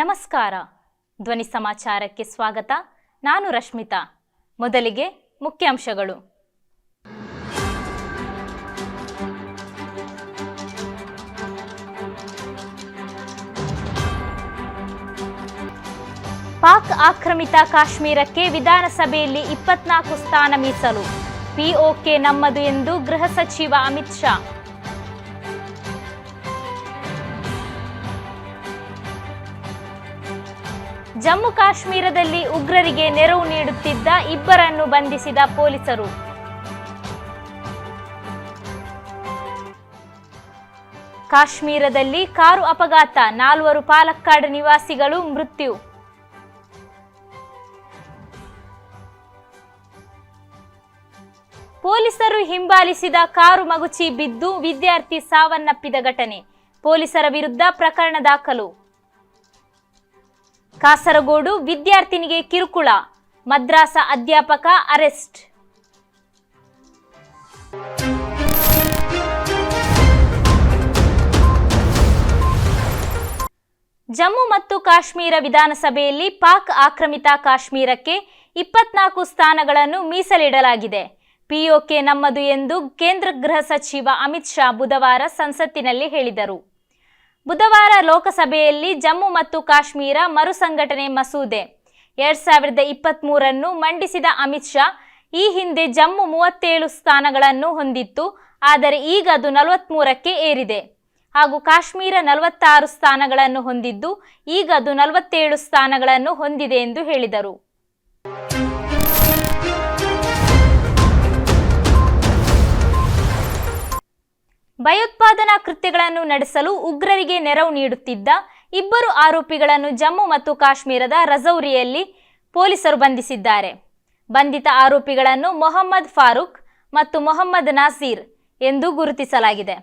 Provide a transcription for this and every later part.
ನಮಸ್ಕಾರ. ಧ್ವನಿ ಸಮಾಚಾರಕ್ಕೆ ಸ್ವಾಗತ. ನಾನು ರಶ್ಮಿತಾ. ಮೊದಲಿಗೆ ಮುಖ್ಯಾಂಶಗಳು. ಪಾಕ್ ಆಕ್ರಮಿತ ಕಾಶ್ಮೀರಕ್ಕೆ ವಿಧಾನಸಭೆಯಲ್ಲಿ 24 ಸ್ಥಾನ ಮೀಸಲು. ಪಿಒಕೆ ನಮ್ಮದು ಎಂದು ಗೃಹ ಸಚಿವ ಅಮಿತ್ ಶಾ. ಜಮ್ಮು ಕಾಶ್ಮೀರದಲ್ಲಿ ಉಗ್ರರಿಗೆ ನೆರವು ನೀಡುತ್ತಿದ್ದ ಇಬ್ಬರನ್ನು ಬಂಧಿಸಿದ ಪೊಲೀಸರು. ಕಾಶ್ಮೀರದಲ್ಲಿ ಕಾರು ಅಪಘಾತ, 4 ಪಾಲಕ್ಕಾಡ್ ನಿವಾಸಿಗಳು ಮೃತ್ಯು. ಪೊಲೀಸರು ಹಿಂಬಾಲಿಸಿದ ಕಾರು ಮಗುಚಿ ಬಿದ್ದು ವಿದ್ಯಾರ್ಥಿ ಸಾವನ್ನಪ್ಪಿದ ಘಟನೆ. ಪೊಲೀಸರ ವಿರುದ್ಧ ಪ್ರಕರಣ ದಾಖಲು. ಕಾಸರಗೋಡು ವಿದ್ಯಾರ್ಥಿನಿಗೆ ಕಿರುಕುಳ, ಮದ್ರಾಸ ಅಧ್ಯಾಪಕ ಅರೆಸ್ಟ್. ಜಮ್ಮು ಮತ್ತು ಕಾಶ್ಮೀರ ವಿಧಾನಸಭೆಯಲ್ಲಿ ಪಾಕ್ ಆಕ್ರಮಿತ ಕಾಶ್ಮೀರಕ್ಕೆ 24 ಸ್ಥಾನಗಳನ್ನು ಮೀಸಲಿಡಲಾಗಿದೆ. ಪಿಒಕೆ ನಮ್ಮದು ಎಂದು ಕೇಂದ್ರ ಗೃಹ ಸಚಿವ ಅಮಿತ್ ಶಾ ಬುಧವಾರ ಸಂಸತ್ತಿನಲ್ಲಿ ಹೇಳಿದರು. ಬುಧವಾರ ಲೋಕಸಭೆಯಲ್ಲಿ ಜಮ್ಮು ಮತ್ತು ಕಾಶ್ಮೀರ ಮರುಸಂಘಟನೆ ಮಸೂದೆ 2023 ಮಂಡಿಸಿದ ಅಮಿತ್ ಶಾ, ಈ ಹಿಂದೆ ಜಮ್ಮು 37 ಸ್ಥಾನಗಳನ್ನು ಹೊಂದಿತ್ತು, ಆದರೆ ಈಗ ಅದು 43ಕ್ಕೆ ಏರಿದೆ. ಹಾಗೂ ಕಾಶ್ಮೀರ 46 ಸ್ಥಾನಗಳನ್ನು ಹೊಂದಿದ್ದು, ಈಗ ಅದು 47 ಸ್ಥಾನಗಳನ್ನು ಹೊಂದಿದೆ ಎಂದು ಹೇಳಿದರು. ಭಯೋತ್ಪಾದನಾ ಕೃತ್ಯಗಳನ್ನು ನಡೆಸಲು ಉಗ್ರರಿಗೆ ನೆರವು ನೀಡುತ್ತಿದ್ದ ಇಬ್ಬರು ಆರೋಪಿಗಳನ್ನು ಜಮ್ಮು ಮತ್ತು ಕಾಶ್ಮೀರದ ರಜೌರಿಯಲ್ಲಿ ಪೊಲೀಸರು ಬಂಧಿಸಿದ್ದಾರೆ. ಬಂಧಿತ ಆರೋಪಿಗಳನ್ನು ಮೊಹಮ್ಮದ್ ಫಾರೂಕ್ ಮತ್ತು ಮೊಹಮ್ಮದ್ ನಾಸೀರ್ ಎಂದು ಗುರುತಿಸಲಾಗಿದೆ.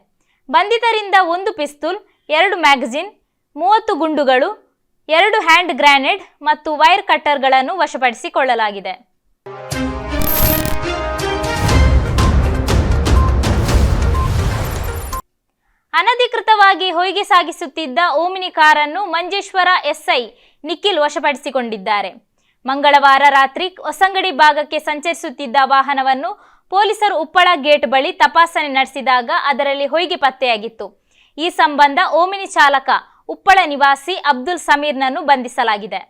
ಬಂಧಿತರಿಂದ 1 ಪಿಸ್ತೂಲ್, 2 ಮ್ಯಾಗಜಿನ್, 30 ಗುಂಡುಗಳು, 2 ಹ್ಯಾಂಡ್ ಗ್ರಾನೇಡ್ ಮತ್ತು ವೈರ್ ಕಟ್ಟರ್ಗಳನ್ನು ವಶಪಡಿಸಿಕೊಳ್ಳಲಾಗಿದೆ. ಅನಧಿಕೃತವಾಗಿ ಹೊಯ್ಗೆ ಸಾಗಿಸುತ್ತಿದ್ದ ಓಮಿನಿ ಕಾರನ್ನು ಮಂಜೇಶ್ವರ ಎಸ್ಐ ನಿಖಿಲ್ ವಶಪಡಿಸಿಕೊಂಡಿದ್ದಾರೆ. ಮಂಗಳವಾರ ರಾತ್ರಿ ಹೊಸಂಗಡಿ ಭಾಗಕ್ಕೆ ಸಂಚರಿಸುತ್ತಿದ್ದ ವಾಹನವನ್ನು ಪೊಲೀಸರು ಉಪ್ಪಳ ಗೇಟ್ ಬಳಿ ತಪಾಸಣೆ ನಡೆಸಿದಾಗ ಅದರಲ್ಲಿ ಹೊಯ್ಗೆ ಪತ್ತೆಯಾಗಿತ್ತು. ಈ ಸಂಬಂಧ ಓಮಿನಿ ಚಾಲಕ ಉಪ್ಪಳ ನಿವಾಸಿ ಅಬ್ದುಲ್ ಸಮೀರ್ನನ್ನು ಬಂಧಿಸಲಾಗಿದೆ.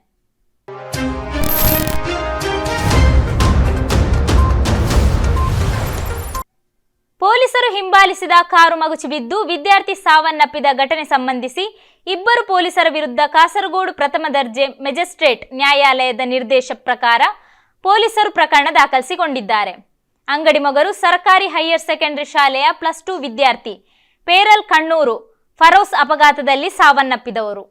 ಪೊಲೀಸರು ಹಿಂಬಾಲಿಸಿದ ಕಾರು ಮಗುಚಿ ಬಿದ್ದು ವಿದ್ಯಾರ್ಥಿ ಸಾವನ್ನಪ್ಪಿದ ಘಟನೆ ಸಂಬಂಧಿಸಿ ಇಬ್ಬರು ಪೊಲೀಸರ ವಿರುದ್ಧ ಕಾಸರಗೋಡು ಪ್ರಥಮ ದರ್ಜೆ ಮ್ಯಾಜಿಸ್ಟ್ರೇಟ್ ನ್ಯಾಯಾಲಯದ ನಿರ್ದೇಶ ಪ್ರಕಾರ ಪೊಲೀಸರು ಪ್ರಕರಣ ದಾಖಲಿಸಿಕೊಂಡಿದ್ದಾರೆ. ಅಂಗಡಿಮೊಗರು ಸರ್ಕಾರಿ ಹೈಯರ್ ಸೆಕೆಂಡರಿ ಶಾಲೆಯ +2 ವಿದ್ಯಾರ್ಥಿ ಪೇರಲ್ ಕಣ್ಣೂರು ಫರೋಸ್ ಅಪಘಾತದಲ್ಲಿ ಸಾವನ್ನಪ್ಪಿದವರು.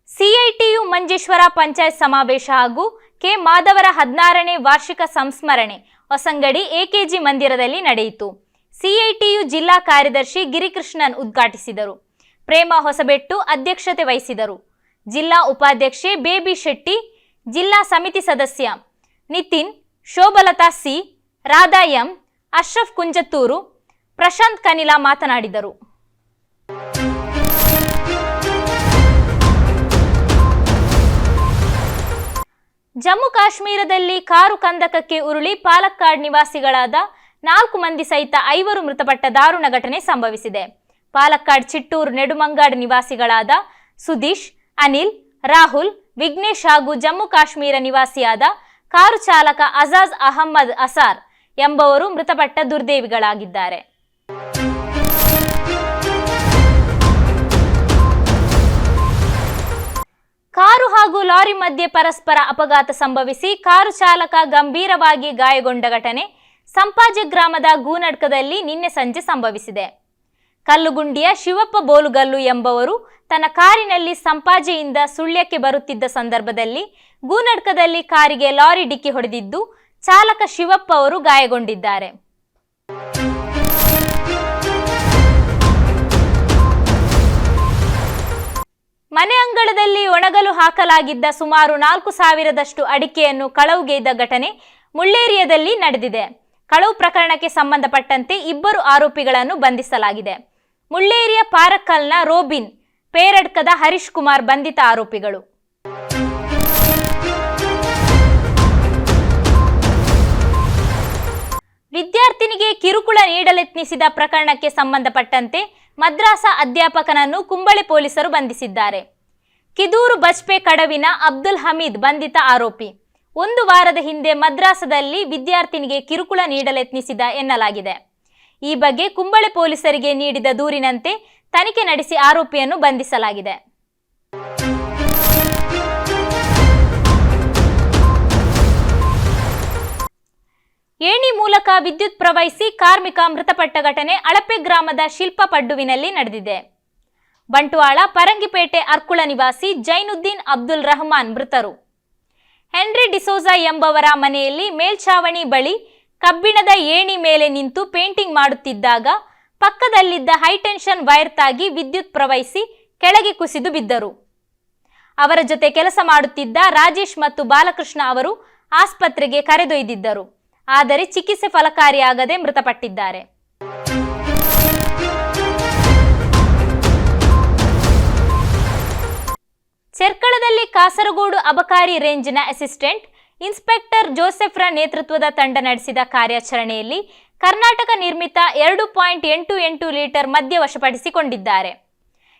ಸಿಐಟಿಯು ಮಂಜೇಶ್ವರ ಪಂಚಾಯತ್ ಸಮಾವೇಶ ಹಾಗೂ ಕೆ ಮಾಧವರ 16ನೇ ವಾರ್ಷಿಕ ಸಂಸ್ಮರಣೆ ಹೊಸಂಗಡಿ ಎಕೆಜಿ ಮಂದಿರದಲ್ಲಿ ನಡೆಯಿತು. ಸಿಐಟಿಯು ಜಿಲ್ಲಾ ಕಾರ್ಯದರ್ಶಿ ಗಿರಿಕೃಷ್ಣನ್ ಉದ್ಘಾಟಿಸಿದರು. ಪ್ರೇಮ ಹೊಸಬೆಟ್ಟು ಅಧ್ಯಕ್ಷತೆ ವಹಿಸಿದರು. ಜಿಲ್ಲಾ ಉಪಾಧ್ಯಕ್ಷೆ ಬೇಬಿ ಶೆಟ್ಟಿ, ಜಿಲ್ಲಾ ಸಮಿತಿ ಸದಸ್ಯ ನಿತಿನ್, ಶೋಭಲತಾ ಸಿ, ರಾಧಾ ಎಂ, ಅಶ್ರಫ್ ಕುಂಜತ್ತೂರು, ಪ್ರಶಾಂತ್ ಕನಿಲಾ ಮಾತನಾಡಿದರು. ಜಮ್ಮು ಕಾಶ್ಮೀರದಲ್ಲಿ ಕಾರು ಕಂದಕಕ್ಕೆ ಉರುಳಿ ಪಾಲಕ್ಕಾಡ್ ನಿವಾಸಿಗಳಾದ 4 ಮಂದಿ ಸಹಿತ 5 ಮೃತಪಟ್ಟ ದಾರುಣ ಘಟನೆ ಸಂಭವಿಸಿದೆ. ಪಾಲಕ್ಕಾಡ್ ಚಿಟ್ಟೂರು ನೆಡುಮಂಗಾಡ್ ನಿವಾಸಿಗಳಾದ ಸುದೀಶ್, ಅನಿಲ್, ರಾಹುಲ್, ವಿಘ್ನೇಶ್ ಹಾಗೂ ಜಮ್ಮು ಕಾಶ್ಮೀರ ನಿವಾಸಿಯಾದ ಕಾರು ಚಾಲಕ ಅಜಾಜ್ ಅಹಮ್ಮದ್ ಅಸಾರ್ ಎಂಬವರು ಮೃತಪಟ್ಟ ದುರ್ದೈವಿಗಳಾಗಿದ್ದಾರೆ. ಕಾರು ಹಾಗೂ ಲಾರಿ ಮಧ್ಯೆ ಪರಸ್ಪರ ಅಪಘಾತ ಸಂಭವಿಸಿ ಕಾರು ಚಾಲಕ ಗಂಭೀರವಾಗಿ ಗಾಯಗೊಂಡ ಘಟನೆ ಸಂಪಾಜೆ ಗ್ರಾಮದ ಗೂನಡ್ಕದಲ್ಲಿ ನಿನ್ನೆ ಸಂಜೆ ಸಂಭವಿಸಿದೆ. ಕಲ್ಲುಗುಂಡಿಯ ಶಿವಪ್ಪ ಬೋಲುಗಲ್ಲು ಎಂಬವರು ತನ್ನ ಕಾರಿನಲ್ಲಿ ಸಂಪಾಜೆಯಿಂದ ಸುಳ್ಯಕ್ಕೆ ಬರುತ್ತಿದ್ದ ಸಂದರ್ಭದಲ್ಲಿ ಗೂನಡ್ಕದಲ್ಲಿ ಕಾರಿಗೆ ಲಾರಿ ಡಿಕ್ಕಿ ಹೊಡೆದಿದ್ದು ಚಾಲಕ ಶಿವಪ್ಪ ಅವರು ಗಾಯಗೊಂಡಿದ್ದಾರೆ. ಮನೆ ಅಂಗಳದಲ್ಲಿ ಒಣಗಲು ಹಾಕಲಾಗಿದ್ದ ಸುಮಾರು 4,000ದಷ್ಟು ಅಡಿಕೆಯನ್ನು ಕಳವುಗೆಯ್ದ ಘಟನೆ ಮುಳ್ಳೇರಿಯಾದಲ್ಲಿ ನಡೆದಿದೆ. ಕಳವು ಪ್ರಕರಣಕ್ಕೆ ಸಂಬಂಧಪಟ್ಟಂತೆ ಇಬ್ಬರು ಆರೋಪಿಗಳನ್ನು ಬಂಧಿಸಲಾಗಿದೆ. ಮುಳ್ಳೇರಿಯ ಪಾರಕ್ಕಲ್ನ ರೋಬಿನ್, ಪೇರಡ್ಕದ ಹರೀಶ್ ಕುಮಾರ್ ಬಂಧಿತ ಆರೋಪಿಗಳು. ವಿದ್ಯಾರ್ಥಿನಿಗೆ ಕಿರುಕುಳ ನೀಡಲೆತ್ನಿಸಿದ ಪ್ರಕರಣಕ್ಕೆ ಸಂಬಂಧಪಟ್ಟಂತೆ ಮದ್ರಾಸಾ ಅಧ್ಯಾಪಕನನ್ನು ಕುಂಬಳೆ ಪೊಲೀಸರು ಬಂಧಿಸಿದ್ದಾರೆ. ಕಿದೂರು ಬಜ್ಪೆ ಕಡವಿನ ಅಬ್ದುಲ್ ಹಮೀದ್ ಬಂಧಿತ ಆರೋಪಿ. 1 ವಾರದ ಹಿಂದೆ ಮದ್ರಾಸದಲ್ಲಿ ವಿದ್ಯಾರ್ಥಿನಿಗೆ ಕಿರುಕುಳ ನೀಡಲೆತ್ನಿಸಿದ ಎನ್ನಲಾಗಿದೆ. ಈ ಬಗ್ಗೆ ಕುಂಬಳೆ ಪೊಲೀಸರಿಗೆ ನೀಡಿದ ದೂರಿನಂತೆ ತನಿಖೆ ನಡೆಸಿ ಆರೋಪಿಯನ್ನು ಬಂಧಿಸಲಾಗಿದೆ. ಏಣಿ ಮೂಲಕ ವಿದ್ಯುತ್ ಪ್ರವಹಿಸಿ ಕಾರ್ಮಿಕ ಮೃತಪಟ್ಟ ಘಟನೆ ಅಳಪೆ ಗ್ರಾಮದ ಶಿಲ್ಪ ಪಡ್ಡುವಿನಲ್ಲಿ ನಡೆದಿದೆ. ಬಂಟ್ವಾಳ ಪರಂಗಿಪೇಟೆ ಅರ್ಕುಳ ನಿವಾಸಿ ಜೈನುದ್ದೀನ್ ಅಬ್ದುಲ್ ರಹಮಾನ್ ಮೃತರು. ಹೆನ್ರಿ ಡಿಸೋಜಾ ಎಂಬವರ ಮನೆಯಲ್ಲಿ ಮೇಲ್ಛಾವಣಿ ಬಳಿ ಕಬ್ಬಿಣದ ಏಣಿ ಮೇಲೆ ನಿಂತು ಪೇಂಟಿಂಗ್ ಮಾಡುತ್ತಿದ್ದಾಗ ಪಕ್ಕದಲ್ಲಿದ್ದ ಹೈಟೆನ್ಷನ್ ವೈರ್ ತಾಗಿ ವಿದ್ಯುತ್ ಪ್ರವಹಿಸಿ ಕೆಳಗೆ ಕುಸಿದು ಬಿದ್ದರು. ಅವರ ಜೊತೆ ಕೆಲಸ ಮಾಡುತ್ತಿದ್ದ ರಾಜೇಶ್ ಮತ್ತು ಬಾಲಕೃಷ್ಣ ಅವರು ಆಸ್ಪತ್ರೆಗೆ ಕರೆದೊಯ್ದಿದ್ದರು. ಆದರೆ ಚಿಕಿತ್ಸೆ ಫಲಕಾರಿಯಾಗದೆ ಮೃತಪಟ್ಟಿದ್ದಾರೆ. ಚೆರ್ಕಳದಲ್ಲಿ ಕಾಸರಗೋಡು ಅಬಕಾರಿ ರೇಂಜ್ನ ಅಸಿಸ್ಟೆಂಟ್ ಇನ್ಸ್ಪೆಕ್ಟರ್ ಜೋಸೆಫ್ರ ನೇತೃತ್ವದ ತಂಡ ನಡೆಸಿದ ಕಾರ್ಯಾಚರಣೆಯಲ್ಲಿ ಕರ್ನಾಟಕ ನಿರ್ಮಿತ 2.88 ಲೀಟರ್ ಮದ್ಯ ವಶಪಡಿಸಿಕೊಂಡಿದ್ದಾರೆ.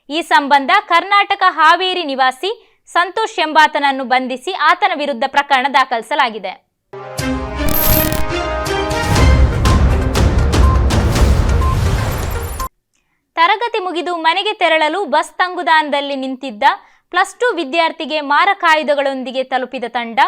ಈ ಸಂಬಂಧ ಕರ್ನಾಟಕ ಹಾವೇರಿ ನಿವಾಸಿ ಸಂತೋಷ್ ಎಂಬಾತನನ್ನು ಬಂಧಿಸಿ ಆತನ ವಿರುದ್ಧ ಪ್ರಕರಣ ದಾಖಲಿಸಲಾಗಿದೆ. ತರಗತಿ ಮುಗಿದು ಮನೆಗೆ ತೆರಳಲು ಬಸ್ ತಂಗುದಾಣದಲ್ಲಿ ನಿಂತಿದ್ದ +2 ವಿದ್ಯಾರ್ಥಿಗೆ ಮಾರಕಾಯುಧಗಳೊಂದಿಗೆ ತಲುಪಿದ ತಂಡ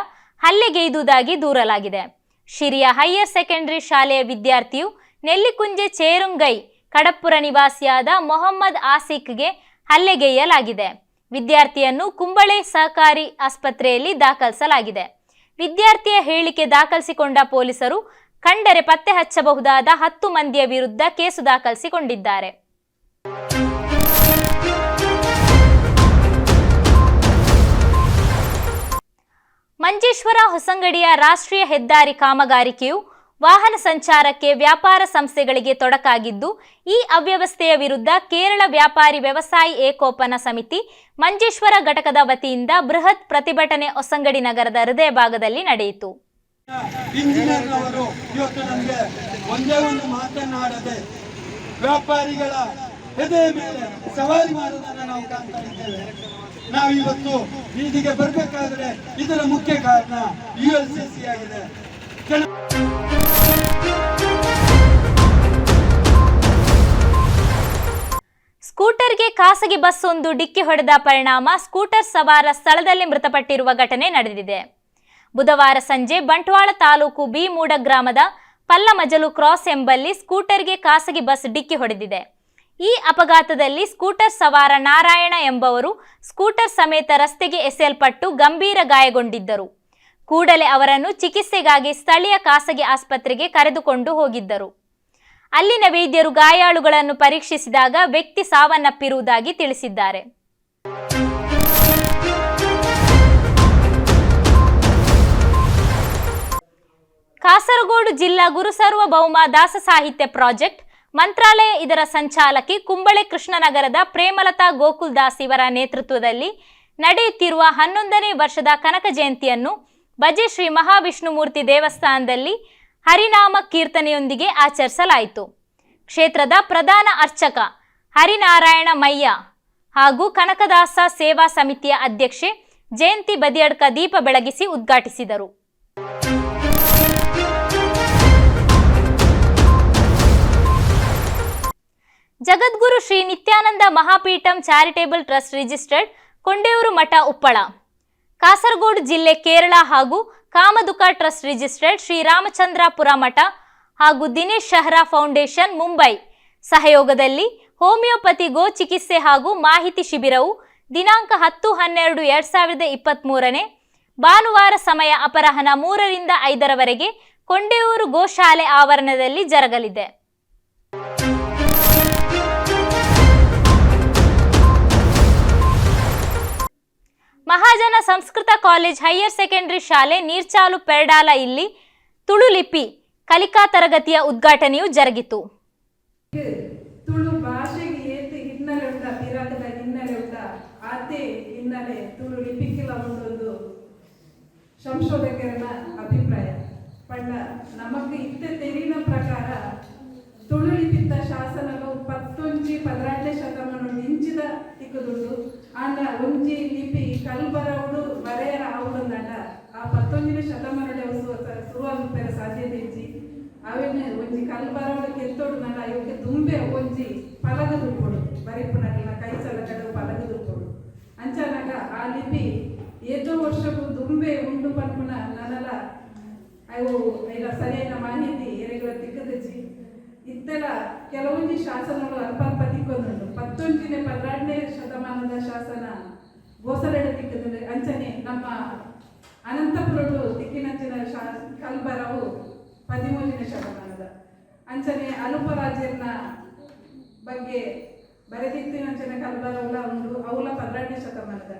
ಹಲ್ಲೆಗೈದುದಾಗಿ ದೂರಲಾಗಿದೆ. ಶಿರಿಯ ಹೈಯರ್ ಸೆಕೆಂಡರಿ ಶಾಲೆಯ ವಿದ್ಯಾರ್ಥಿಯು ನೆಲ್ಲಿಕುಂಜೆ ಚೇರುಂಗೈ ಕಡಪ್ಪುರ ನಿವಾಸಿಯಾದ ಮೊಹಮ್ಮದ್ ಆಸಿಕ್ಗೆ ಹಲ್ಲೆಗೈಯಲಾಗಿದೆ. ವಿದ್ಯಾರ್ಥಿಯನ್ನು ಕುಂಬಳೆ ಸಹಕಾರಿ ಆಸ್ಪತ್ರೆಯಲ್ಲಿ ದಾಖಲಿಸಲಾಗಿದೆ. ವಿದ್ಯಾರ್ಥಿಯ ಹೇಳಿಕೆ ದಾಖಲಿಸಿಕೊಂಡ ಪೊಲೀಸರು ಕಂಡರೆ ಪತ್ತೆ ಹಚ್ಚಬಹುದಾದ 10 ಮಂದಿಯ ವಿರುದ್ಧ ಕೇಸು ದಾಖಲಿಸಿಕೊಂಡಿದ್ದಾರೆ. ಮಂಜೇಶ್ವರ ಹೊಸಂಗಡಿಯ ರಾಷ್ಟ್ರೀಯ ಹೆದ್ದಾರಿ ಕಾಮಗಾರಿಕೆಯು ವಾಹನ ಸಂಚಾರಕ್ಕೆ ವ್ಯಾಪಾರ ಸಂಸ್ಥೆಗಳಿಗೆ ತೊಡಕಾಗಿದ್ದು, ಈ ಅವ್ಯವಸ್ಥೆಯ ವಿರುದ್ಧ ಕೇರಳ ವ್ಯಾಪಾರಿ ವ್ಯವಸಾಯಿ ಏಕೋಪನ ಸಮಿತಿ ಮಂಜೇಶ್ವರ ಘಟಕದ ವತಿಯಿಂದ ಬೃಹತ್ ಪ್ರತಿಭಟನೆ ಹೊಸಂಗಡಿ ನಗರದ ಹೃದಯ ಭಾಗದಲ್ಲಿ ನಡೆಯಿತು. ಇಂಜಿನಿಯರ್ ಅವರು ಇವತ್ತು ನಮಗೆ ಒಂದೇ ಒಂದು ಮಾತನಾಡದೆ ವ್ಯಾಪಾರಿಗಳ ಎದೆ ಮೇಲೆ ಸವಾರಿ ಮಾಡುವುದನ್ನು ನಾವು ಕಾಣ್ತಾ ಇದ್ದೇವೆ. ನಾವು ಇವತ್ತು ಬೀದಿಗೆ ಬರಬೇಕಾದ್ರೆ ಇದರ ಮುಖ್ಯ ಕಾರಣ ULCC ಆಗಿದೆ. ಸ್ಕೂಟರ್ಗೆ ಖಾಸಗಿ ಬಸ್ ಒಂದು ಡಿಕ್ಕಿ ಹೊಡೆದ ಪರಿಣಾಮ ಸ್ಕೂಟರ್ ಸವಾರ ಸ್ಥಳದಲ್ಲಿ ಮೃತಪಟ್ಟಿರುವ ಘಟನೆ ನಡೆದಿದೆ. ಬುಧವಾರ ಸಂಜೆ ಬಂಟ್ವಾಳ ತಾಲೂಕು ಬಿ ಮೂಡ ಗ್ರಾಮದ ಪಲ್ಲಮಜಲು ಕ್ರಾಸ್ ಎಂಬಲ್ಲಿ ಸ್ಕೂಟರ್ಗೆ ಖಾಸಗಿ ಬಸ್ ಡಿಕ್ಕಿ ಹೊಡೆದಿದೆ. ಈ ಅಪಘಾತದಲ್ಲಿ ಸ್ಕೂಟರ್ ಸವಾರ ನಾರಾಯಣ ಎಂಬವರು ಸ್ಕೂಟರ್ ಸಮೇತ ರಸ್ತೆಗೆ ಎಸೆಯಲ್ಪಟ್ಟು ಗಂಭೀರ ಗಾಯಗೊಂಡಿದ್ದರು. ಕೂಡಲೇ ಅವರನ್ನು ಚಿಕಿತ್ಸೆಗಾಗಿ ಸ್ಥಳೀಯ ಖಾಸಗಿ ಆಸ್ಪತ್ರೆಗೆ ಕರೆದುಕೊಂಡು ಹೋಗಿದ್ದರು. ಅಲ್ಲಿನ ವೈದ್ಯರು ಗಾಯಾಳುಗಳನ್ನು ಪರೀಕ್ಷಿಸಿದಾಗ ವ್ಯಕ್ತಿ ಸಾವನ್ನಪ್ಪಿರುವುದಾಗಿ ತಿಳಿಸಿದ್ದಾರೆ. ಕಾಸರಗೋಡು ಜಿಲ್ಲಾ ಗುರುಸಾರ್ವಭೌಮ ದಾಸ ಸಾಹಿತ್ಯ ಪ್ರಾಜೆಕ್ಟ್ ಮಂತ್ರಾಲಯ ಇದರ ಸಂಚಾಲಕಿ ಕುಂಬಳೆ ಕೃಷ್ಣನಗರದ ಪ್ರೇಮಲತಾ ಗೋಕುಲ್ ದಾಸ್ ಇವರ ನೇತೃತ್ವದಲ್ಲಿ ನಡೆಯುತ್ತಿರುವ 11ನೇ ವರ್ಷದ ಕನಕ ಜಯಂತಿಯನ್ನು ಬಜೆ ಶ್ರೀ ಮಹಾವಿಷ್ಣುಮೂರ್ತಿ ದೇವಸ್ಥಾನದಲ್ಲಿ ಹರಿನಾಮ ಕೀರ್ತನೆಯೊಂದಿಗೆ ಆಚರಿಸಲಾಯಿತು. ಕ್ಷೇತ್ರದ ಪ್ರಧಾನ ಅರ್ಚಕ ಹರಿನಾರಾಯಣ ಮಯ್ಯ ಹಾಗೂ ಕನಕದಾಸ ಸೇವಾ ಸಮಿತಿಯ ಅಧ್ಯಕ್ಷೆ ಜಯಂತಿ ಬದಿಯಡ್ಕ ದೀಪ ಬೆಳಗಿಸಿ ಉದ್ಘಾಟಿಸಿದರು. ಜಗದ್ಗುರು Shri Nityananda Mahapeetham charitable trust registered Kondevooru ಮಠ ಉಪ್ಪಳ, ಕಾಸರಗೋಡು ಜಿಲ್ಲೆ ಕೇರಳ ಹಾಗೂ ಕಾಮದುಕ ಟ್ರಸ್ಟ್ ರಿಜಿಸ್ಟರ್ಡ್ ಶ್ರೀ ರಾಮಚಂದ್ರಾಪುರ ಮಠ ಹಾಗೂ ದಿನೇಶ್ ಶಹರಾ ಫೌಂಡೇಶನ್ ಮುಂಬೈ ಸಹಯೋಗದಲ್ಲಿ ಹೋಮಿಯೋಪತಿ ಗೋ ಚಿಕಿತ್ಸೆ ಹಾಗೂ ಮಾಹಿತಿ ಶಿಬಿರವು ದಿನಾಂಕ 10-12-2023 ಭಾನುವಾರ ಸಮಯ ಅಪರಾಹ್ನ 3ರಿಂದ 5ರವರೆಗೆ ಕೊಂಡೇಯೂರು ಗೋಶಾಲೆ ಆವರಣದಲ್ಲಿ ಜರಗಲಿದೆ. Mahajana Sanskrit college higher secondary ಶಾಲೆ ನೀರ್ಚಾಲು ಪೆರ್ಡಾಲ ಇಲ್ಲಿ ತುಳು ಲಿಪಿ ಕಲಿಕಾ ತರಗತಿಯ ಉದ್ಘಾಟನೆಯು ಜರುಗಿತು. ತುಳು ಭಾಷೆಗೆ ಏತು ಹಿನ್ನೆಲೆ ಉಂಟ, ಪಿರಾಕದ ಹಿನ್ನೆಲೆ ಉಂಟ, ಆತೆ ಹಿನ್ನೆಲೆ ತುಳು ಲಿಪಿಕ್ಕಿಲ ಉಂಟೊಂದು ಸಂಶೋಧಕರ ಅಭಿಪ್ರಾಯ ಪಂಡ ನಮಗೆ ಇತ್ತೆ ತೆರಿನ ಪ್ರಕಾರ ತುಳು ಲಿಪಿತ ಶಾಸನಗಳು 11-12 ಶತಮಾನ ಇಂಚಿದ ತಿಕ್ಕದುಂಡು. ಆಂಡ ಒಂಜಿ ಲಿಪಿ ಕಲ್ಬರವುಡು ಬರೆಯರ ಆವುಡಂದಾಂಡ ಆ 11ನೇ ಶತಮಾನದ ಶುರುವಾಗುವ ಸಾಧ್ಯತೆ ಇಜ್ಜಿ ಅವೇನು ಒಂಜಿ ಕಲ್ಬರವುಡು ಕೆತ್ತೋಡು ನಡ ಇವಕ್ಕೆ ದುಂಬೆ ಒಂಜಿ ಪಲಗದುಪ್ಪುಡು ಬರಿಪುನಗಲ ಕೈಚಲಕಡು ಪಲಗದುಪ್ಪುಡು ಅಂಚನಾಗ ಆ ಲಿಪಿ ಏತೋ ವರ್ಷಕ್ಕೂ ದುಂಬೆ ಉಂಡು ಪನ್ಪುನ ನನಲ ಅವು ಈಗ ಸರಿಯಾದ ಮಾಹಿತಿ ಎರೆಗಳ ತಿಕ್ಕದಜ್ಜಿ ಇತ್ತೆಲ್ಲ ಕೆಲವೊಂದು ಶಾಸನಗಳು ಅಲ್ಪ ತಿಕ್ಕೊಂದುಂಟು. 11ನೇ ಶತಮಾನದ ಶಾಸನ ಗೋಸಲೆಡ ತಿಕ್ಕದಲ್ಲಿ ಅಂಚನೆ ನಮ್ಮ ಅನಂತಪುರಡು ತಿಕ್ಕಿನಂಚಿನ ಕಲ್ಬರವು 13ನೇ ಶತಮಾನದ ಅಂಚನೆ ಅಲುಪರಾಜರ್ನ ಬಗ್ಗೆ ಬರೆದಿತ್ತಿನಂಚಿನ ಕಲ್ಬರವುಲ ಉಂಡು ಅವುಲ 12ನೇ ಶತಮಾನದ.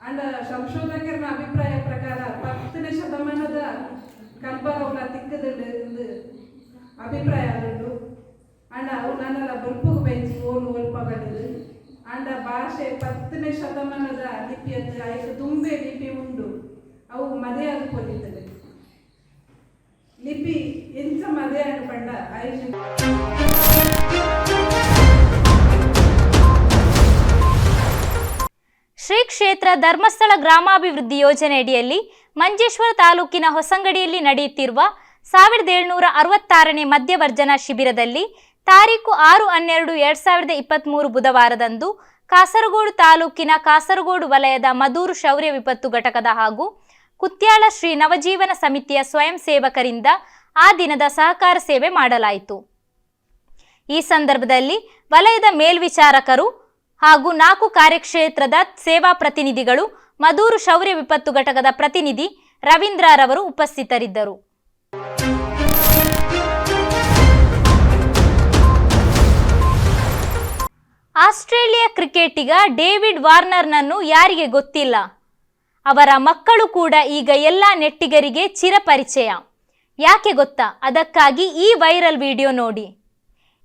ಅಂಡ್ ಸಂಶೋಧಕರ ಅಭಿಪ್ರಾಯ ಪ್ರಕಾರ 10ನೇ ಶತಮಾನದ ಕಲ್ಬರವುಲ ತಿಕ್ಕದಲ್ಲಿ ಅಭಿಪ್ರಾಯ ಉಂಟು. ಅಂಡ ಅವು ನನ್ನೆಲ್ಲ ಬಲ್ಪುಗು ಬೆಂಚಿ ಓಲು ಒಲ್ಪ ಬಂದಿದ್ದು ಅಂಡ ಭಾಷೆ 10ನೇ ಶತಮಾನದ ಲಿಪಿಯದ್ದು ಐದು ತುಂಬೆ ಲಿಪಿ ಉಂಡು ಅವು ಮದೆ ಅದು ಕೊಲ್ಲಿತ್ತದೆ ಲಿಪಿ ಎಂಚ ಮದೆ ಅನ್ಕೊಂಡ ಐದು ಶ್ರೀ ಕ್ಷೇತ್ರ ಧರ್ಮಸ್ಥಳ ಗ್ರಾಮಾಭಿವೃದ್ಧಿ ಯೋಜನೆಯಡಿಯಲ್ಲಿ ಮಂಜೇಶ್ವರ ತಾಲೂಕಿನ ಹೊಸಂಗಡಿಯಲ್ಲಿ ನಡೆಯುತ್ತಿರುವ 1766ನೇ ಮಧ್ಯವರ್ಜನ ಶಿಬಿರದಲ್ಲಿ ತಾರೀಕು 6/12/2023 ಬುಧವಾರದಂದು ಕಾಸರಗೋಡು ತಾಲೂಕಿನ ಕಾಸರಗೋಡು ವಲಯದ ಮದೂರು ಶೌರ್ಯ ವಿಪತ್ತು ಘಟಕದ ಹಾಗೂ ಕುತ್ಯಾಳ ಶ್ರೀ ನವಜೀವನ ಸಮಿತಿಯ ಸ್ವಯಂ ಸೇವಕರಿಂದ ಆ ದಿನದ ಸಹಕಾರ ಸೇವೆ ಮಾಡಲಾಯಿತು. ಈ ಸಂದರ್ಭದಲ್ಲಿ ವಲಯದ ಮೇಲ್ವಿಚಾರಕರು ಹಾಗೂ 4 ಕಾರ್ಯಕ್ಷೇತ್ರದ ಸೇವಾ ಪ್ರತಿನಿಧಿಗಳು, ಮದೂರು ಶೌರ್ಯ ವಿಪತ್ತು ಘಟಕದ ಪ್ರತಿನಿಧಿ ರವೀಂದ್ರರವರು ಉಪಸ್ಥಿತರಿದ್ದರು. ಆಸ್ಟ್ರೇಲಿಯಾ ಕ್ರಿಕೆಟಿಗ ಡೇವಿಡ್ ವಾರ್ನರ್ನನ್ನು ಯಾರಿಗೆ ಗೊತ್ತಿಲ್ಲ? ಅವರ ಮಕ್ಕಳು ಕೂಡ ಈಗ ಎಲ್ಲ ನೆಟ್ಟಿಗರಿಗೆ ಚಿರಪರಿಚಯ. ಯಾಕೆ ಗೊತ್ತಾ? ಅದಕ್ಕಾಗಿ ಈ ವೈರಲ್ ವಿಡಿಯೋ ನೋಡಿ.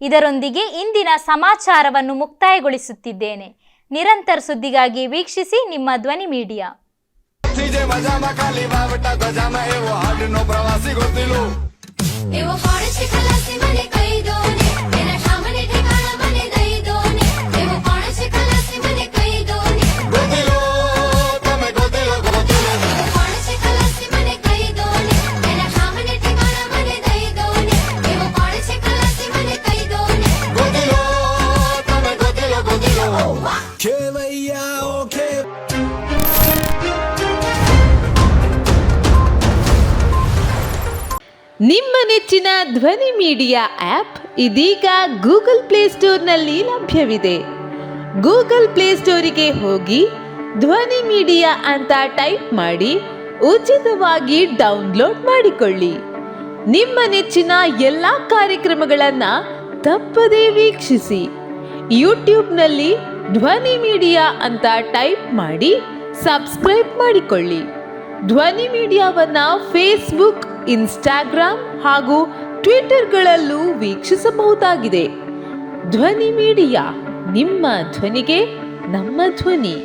ಇದರೊಂದಿಗೆ ಇಂದಿನ ಸಮಾಚಾರವನ್ನು ಮುಕ್ತಾಯಗೊಳಿಸುತ್ತಿದ್ದೇನೆ. ನಿರಂತರ ಸುದ್ದಿಗಾಗಿ ವೀಕ್ಷಿಸಿ ನಿಮ್ಮ ಧ್ವನಿ ಮೀಡಿಯಾ. ನಿಮ್ಮ ನೆಚ್ಚಿನ ಧ್ವನಿ ಮೀಡಿಯಾ ಆ್ಯಪ್ ಇದೀಗ ಗೂಗಲ್ ಪ್ಲೇಸ್ಟೋರ್ನಲ್ಲಿ ಲಭ್ಯವಿದೆ. ಗೂಗಲ್ ಪ್ಲೇಸ್ಟೋರಿಗೆ ಹೋಗಿ ಧ್ವನಿ ಮೀಡಿಯಾ ಅಂತ ಟೈಪ್ ಮಾಡಿ ಉಚಿತವಾಗಿ ಡೌನ್ಲೋಡ್ ಮಾಡಿಕೊಳ್ಳಿ. ನಿಮ್ಮ ನೆಚ್ಚಿನ ಎಲ್ಲ ಕಾರ್ಯಕ್ರಮಗಳನ್ನು ತಪ್ಪದೇ ವೀಕ್ಷಿಸಿ. ಯೂಟ್ಯೂಬ್ನಲ್ಲಿ ಧ್ವನಿ ಮೀಡಿಯಾ ಅಂತ ಟೈಪ್ ಮಾಡಿ ಸಬ್ಸ್ಕ್ರೈಬ್ ಮಾಡಿಕೊಳ್ಳಿ. ಧ್ವನಿ ಮೀಡಿಯಾವನ್ನ ಫೇಸ್ಬುಕ್, ಇನ್ಸ್ಟಾಗ್ರಾಮ್ ಹಾಗೂ ಟ್ವಿಟರ್ಗಳಲ್ಲೂ ವೀಕ್ಷಿಸಬಹುದಾಗಿದೆ. ಧ್ವನಿ ಮೀಡಿಯಾ, ನಿಮ್ಮ ಧ್ವನಿಗೆ ನಮ್ಮ ಧ್ವನಿ.